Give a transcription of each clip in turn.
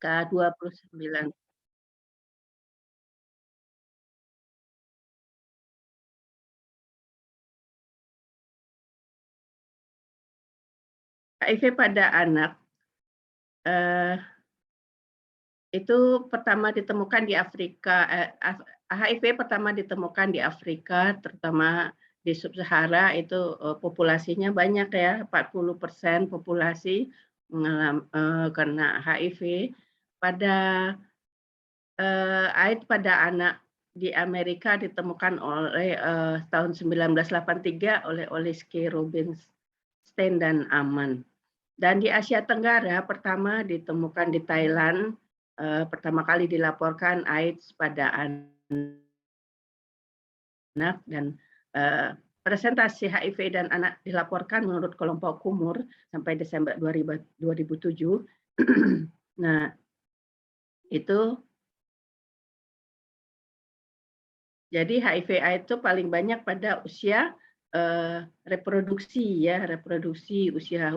K29. HIV pada anak itu pertama ditemukan di Afrika, HIV pertama ditemukan di Afrika, terutama di Sub-Sahara itu populasinya banyak ya, 40% populasi kena HIV. Pada AIDS pada anak di Amerika ditemukan oleh tahun 1983 oleh Oliske Rubinstein dan Aman. Dan di Asia Tenggara pertama ditemukan di Thailand, pertama kali dilaporkan AIDS pada anak dan presentasi HIV dan anak dilaporkan menurut kelompok umur sampai Desember 2007. Nah, itu jadi HIV/AIDS itu paling banyak pada usia reproduksi ya, reproduksi usia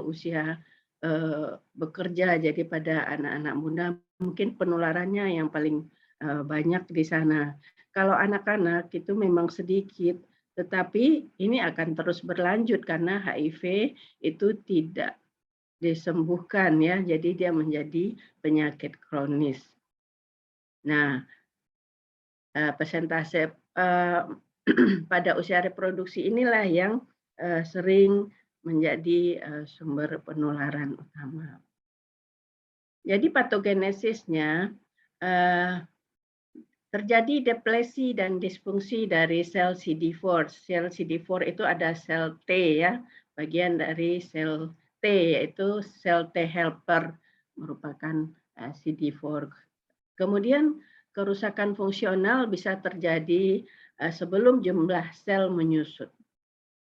bekerja. Jadi pada anak-anak muda mungkin penularannya yang paling banyak di sana. Kalau anak-anak itu memang sedikit, tetapi ini akan terus berlanjut karena HIV itu tidak disembuhkan ya, jadi dia menjadi penyakit kronis. Nah, persentase pada usia reproduksi inilah yang sering menjadi sumber penularan utama. Jadi patogenesisnya terjadi deplesi dan disfungsi dari sel CD4. Sel CD4 itu ada sel T ya, bagian dari sel T yaitu sel T helper merupakan CD4. Kemudian kerusakan fungsional bisa terjadi sebelum jumlah sel menyusut.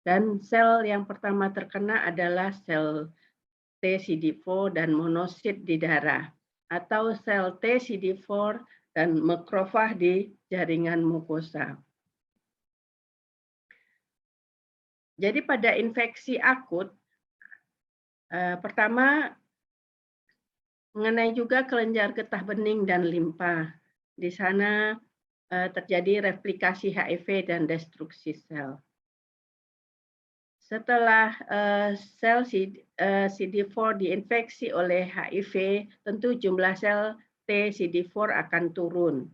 Dan sel yang pertama terkena adalah sel T CD4 dan monosit di darah, atau sel T CD4 dan makrofag di jaringan mukosa. Jadi pada infeksi akut, pertama mengenai juga kelenjar getah bening dan limpa. Di sana terjadi replikasi HIV dan destruksi sel. Setelah sel CD4 diinfeksi oleh HIV, tentu jumlah sel T CD4 akan turun.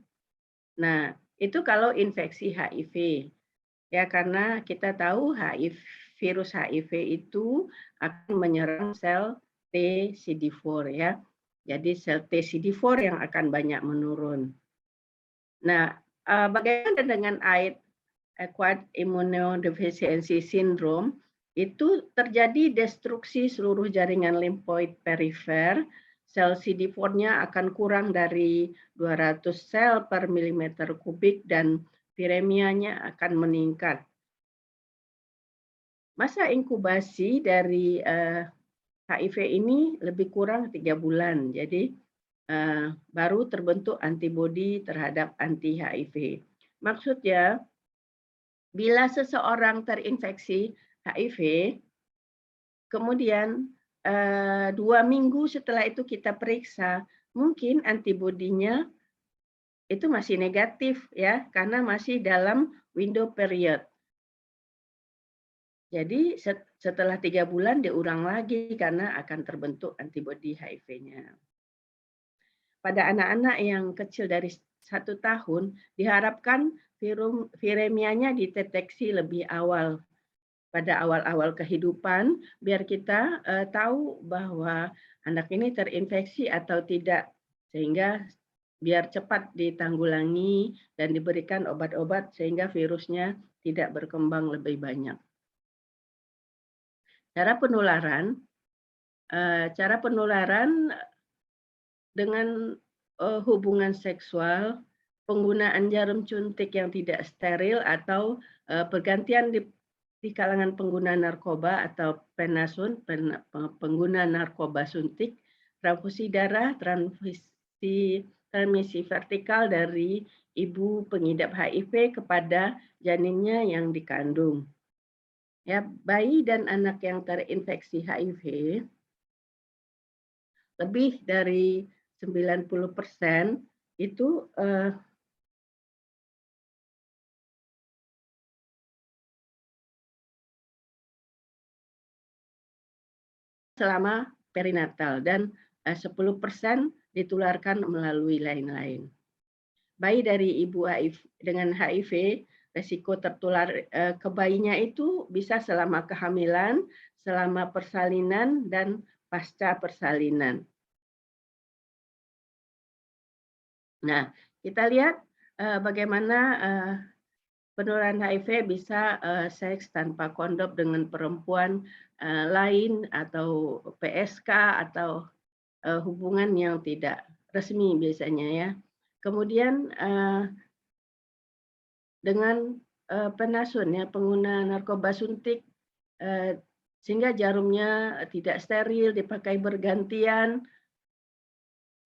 Nah, itu kalau infeksi HIV. Ya, karena kita tahu virus HIV itu akan menyerang sel T CD4 ya. Jadi sel T CD4 yang akan banyak menurun. Nah, bagaimana dengan AIDS, acquired immunodeficiency syndrome? Itu terjadi destruksi seluruh jaringan limfoid perifer, sel CD4-nya akan kurang dari 200 sel per milimeter kubik dan viremianya akan meningkat. Masa inkubasi dari HIV ini lebih kurang 3 bulan, jadi baru terbentuk antibodi terhadap anti-HIV. Maksudnya, bila seseorang terinfeksi HIV, kemudian 2 minggu setelah itu kita periksa, mungkin antibodinya itu masih negatif ya, karena masih dalam window period. Jadi setelah 3 bulan diulang lagi karena akan terbentuk antibodi HIV-nya. Pada anak-anak yang kecil dari 1 tahun, diharapkan viremianya dideteksi lebih awal pada awal-awal kehidupan, biar kita tahu bahwa anak ini terinfeksi atau tidak, sehingga biar cepat ditanggulangi dan diberikan obat-obat sehingga virusnya tidak berkembang lebih banyak. Cara penularan dengan hubungan seksual, penggunaan jarum suntik yang tidak steril atau pergantian di kalangan pengguna narkoba atau penasun, pengguna narkoba suntik, transfusi darah, transmisi vertikal dari ibu pengidap HIV kepada janinnya yang dikandung. Ya, bayi dan anak yang terinfeksi HIV lebih dari 90% itu selama perinatal dan 10% ditularkan melalui lain-lain. Bayi dari ibu HIV dengan HIV, resiko tertular ke bayinya itu bisa selama kehamilan, selama persalinan, dan pasca persalinan. Nah, kita lihat bagaimana penularan HIV bisa seks tanpa kondom dengan perempuan lain atau PSK atau hubungan yang tidak resmi biasanya ya. Kemudian dengan penasun ya, pengguna narkoba suntik sehingga jarumnya tidak steril, dipakai bergantian.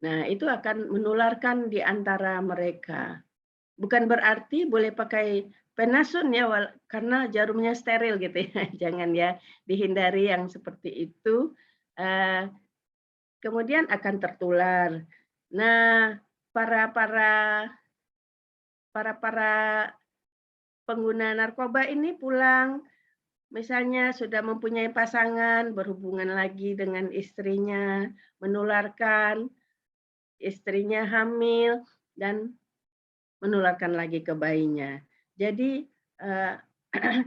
Nah, itu akan menularkan di antara mereka. Bukan berarti boleh pakai penasun ya, karena jarumnya steril gitu ya. Jangan ya, dihindari yang seperti itu. Kemudian akan tertular. Nah, para pengguna narkoba ini pulang, misalnya sudah mempunyai pasangan, berhubungan lagi dengan istrinya, menularkan, istrinya hamil, dan menularkan lagi ke bayinya. Jadi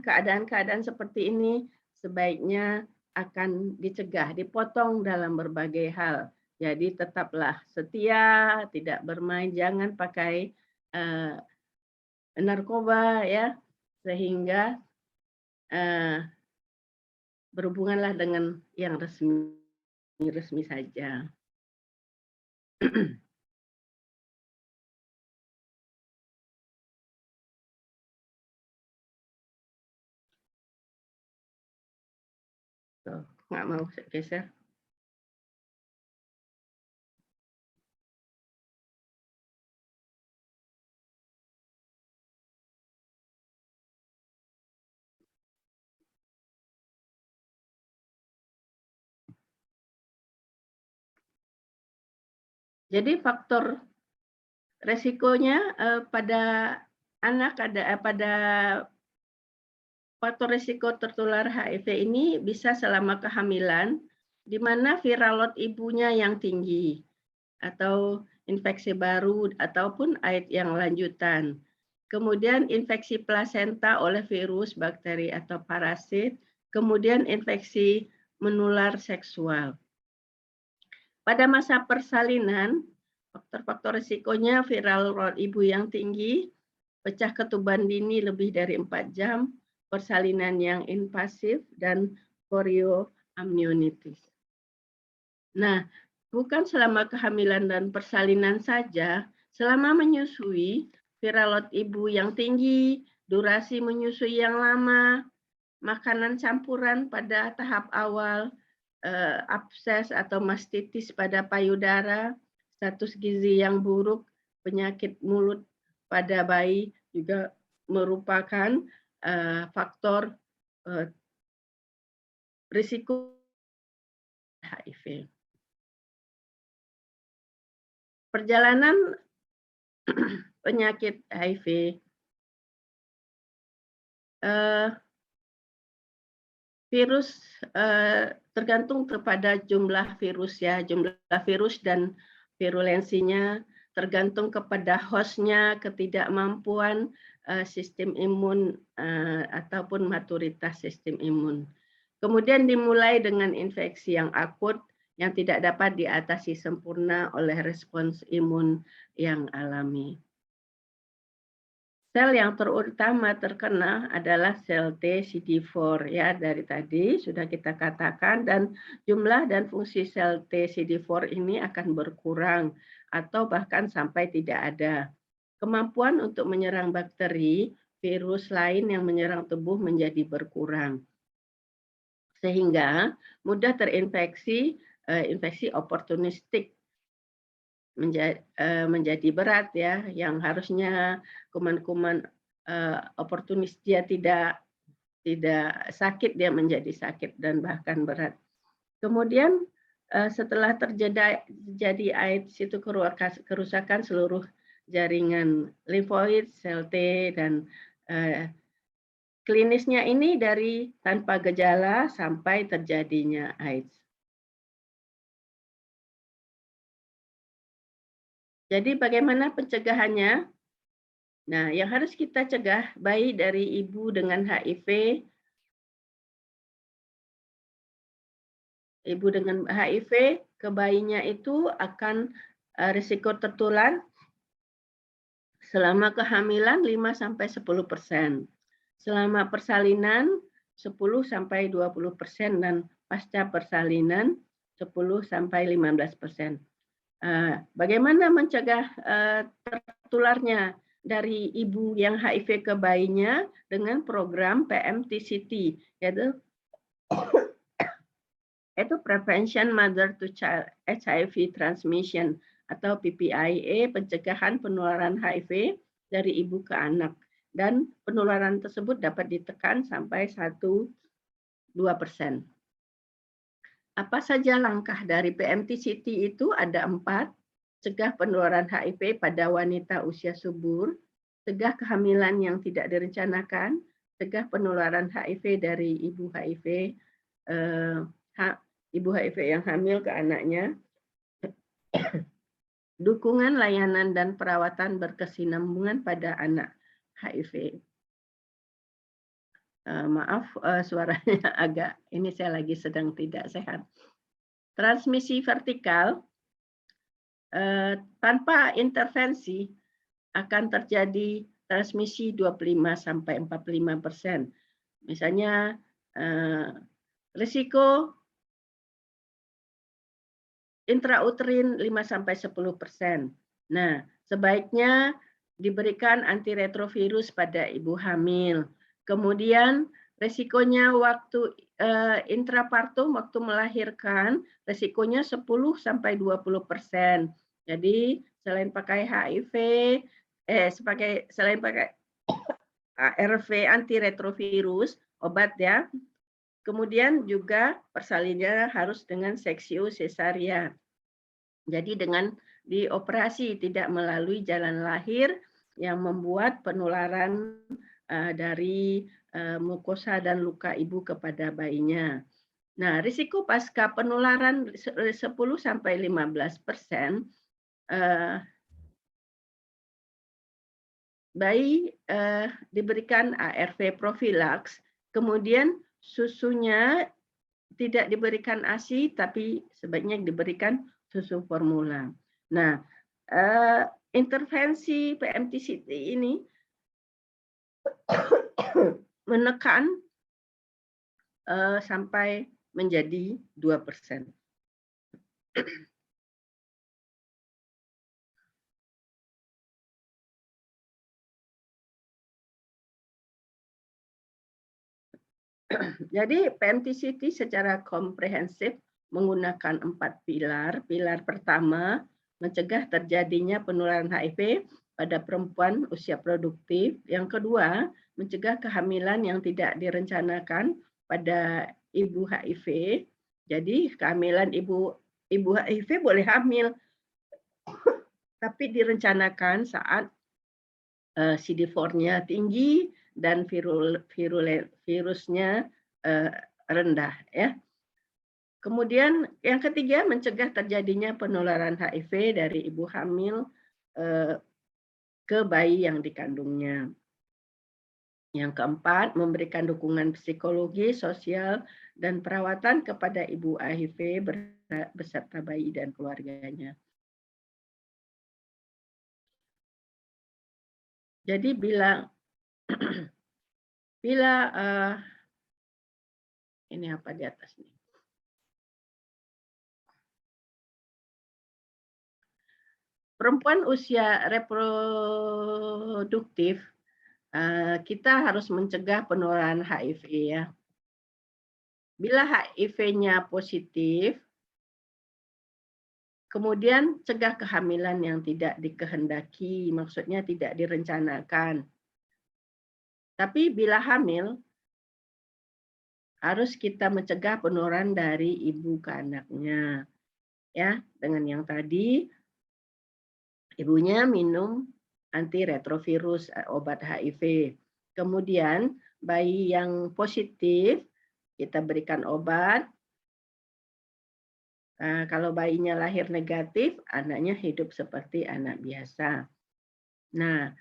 keadaan-keadaan seperti ini sebaiknya akan dicegah, dipotong dalam berbagai hal. Jadi tetaplah setia, tidak bermain, jangan pakai narkoba ya, sehingga berhubunganlah dengan yang resmi saja. Tuh, nggak mau geser. Jadi faktor resikonya pada anak pada faktor risiko tertular HIV ini bisa selama kehamilan, di mana viral load ibunya yang tinggi, atau infeksi baru, ataupun AIDS yang lanjutan. Kemudian infeksi plasenta oleh virus, bakteri, atau parasit, kemudian infeksi menular seksual. Pada masa persalinan, faktor-faktor risikonya viral load ibu yang tinggi, pecah ketuban dini lebih dari 4 jam, persalinan yang invasif, dan chorioamnionitis. Nah, bukan selama kehamilan dan persalinan saja, selama menyusui, viral load ibu yang tinggi, durasi menyusui yang lama, makanan campuran pada tahap awal, abses atau mastitis pada payudara, status gizi yang buruk, penyakit mulut pada bayi juga merupakan faktor risiko HIV. Perjalanan penyakit HIV virus tergantung kepada jumlah virus ya, jumlah virus dan virulensinya tergantung kepada hostnya, ketidakmampuan sistem imun ataupun maturitas sistem imun. Kemudian dimulai dengan infeksi yang akut yang tidak dapat diatasi sempurna oleh respons imun yang alami. Sel yang terutama terkena adalah sel T CD4 ya, dari tadi sudah kita katakan, dan jumlah dan fungsi sel T CD4 ini akan berkurang atau bahkan sampai tidak ada. Kemampuan untuk menyerang bakteri, virus lain yang menyerang tubuh menjadi berkurang. Sehingga mudah terinfeksi infeksi oportunistik menjadi berat ya, yang harusnya kuman-kuman oportunis dia tidak sakit, dia menjadi sakit dan bahkan berat. Kemudian setelah terjadi AIDS itu kerusakan seluruh jaringan limfoid, sel T, dan klinisnya ini dari tanpa gejala sampai terjadinya AIDS. Jadi bagaimana pencegahannya? Nah, yang harus kita cegah bayi dari ibu dengan HIV, ibu dengan HIV ke bayinya itu akan risiko tertular selama kehamilan 5-10%, selama persalinan 10-20%, dan pasca persalinan 10-15%. Bagaimana mencegah tertularnya dari ibu yang HIV ke bayinya dengan program PMTCT, yaitu Prevention Mother to Child HIV Transmission atau PPIA, pencegahan penularan HIV dari ibu ke anak, dan penularan tersebut dapat ditekan sampai 1-2%. Apa saja langkah dari PMTCT itu? Ada 4. Cegah penularan HIV pada wanita usia subur, cegah kehamilan yang tidak direncanakan, cegah penularan HIV dari ibu HIV yang hamil ke anaknya, dukungan layanan dan perawatan berkesinambungan pada anak HIV. Maaf, suaranya agak, ini saya lagi sedang tidak sehat. Transmisi vertikal, tanpa intervensi akan terjadi transmisi 25-45%. Misalnya risiko intrauterin 5-10%. Nah, sebaiknya diberikan antiretrovirus pada ibu hamil. Kemudian resikonya waktu intrapartum, waktu melahirkan, resikonya 10-20%. Jadi selain pakai HIV, selain pakai ARV, antiretrovirus, obat ya, kemudian juga persalinannya harus dengan seksio sesaria. Jadi dengan dioperasi, tidak melalui jalan lahir yang membuat penularan dari mukosa dan luka ibu kepada bayinya. Nah, risiko pasca penularan 10-15%, bayi diberikan ARV profilaks, kemudian susunya tidak diberikan ASI, tapi sebaiknya diberikan susu formula. Nah, intervensi PMTCT ini menekan sampai menjadi 2%. Jadi PMTCT secara komprehensif menggunakan 4 pilar. Pilar pertama, mencegah terjadinya penularan HIV pada perempuan usia produktif. Yang kedua, mencegah kehamilan yang tidak direncanakan pada ibu HIV. Jadi kehamilan ibu HIV boleh hamil, tapi direncanakan saat CD4-nya tinggi dan virusnya rendah, ya. Kemudian yang ketiga, mencegah terjadinya penularan HIV dari ibu hamil ke bayi yang dikandungnya. Yang keempat, memberikan dukungan psikologi, sosial, dan perawatan kepada ibu HIV beserta bayi dan keluarganya. Jadi bila ini apa di atas nih? Perempuan usia reproduktif, kita harus mencegah penularan HIV ya. Bila HIV-nya positif, kemudian cegah kehamilan yang tidak dikehendaki, maksudnya tidak direncanakan. Tapi bila hamil, harus kita mencegah penularan dari ibu ke anaknya. ya dengan yang tadi ibunya minum antiretrovirus obat HIV. Kemudian bayi yang positif kita berikan obat. Kalau bayinya lahir negatif, anaknya hidup seperti anak biasa. Nah,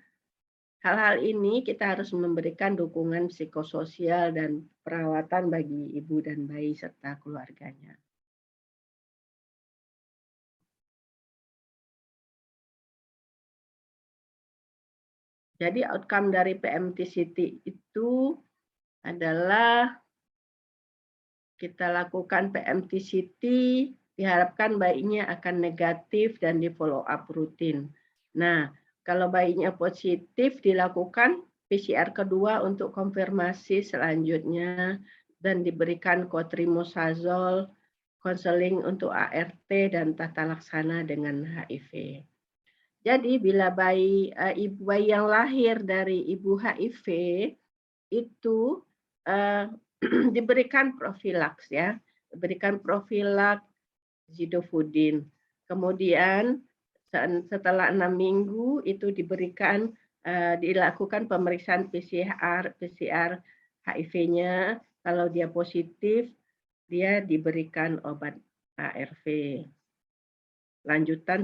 hal-hal ini kita harus memberikan dukungan psikososial dan perawatan bagi ibu dan bayi serta keluarganya. Jadi outcome dari PMTCT itu adalah kita lakukan PMTCT, diharapkan bayinya akan negatif dan di follow up rutin. Nah, kalau bayinya positif dilakukan PCR kedua untuk konfirmasi selanjutnya dan diberikan cotrimazole, konseling untuk ART dan tata laksana dengan HIV. Jadi bila bayi yang lahir dari ibu HIV itu diberikan profilaks ya, diberikan profilaks zidofudin. Kemudian setelah 6 minggu itu diberikan dilakukan pemeriksaan PCR HIV-nya. Kalau dia positif, dia diberikan obat ARV. Lanjutan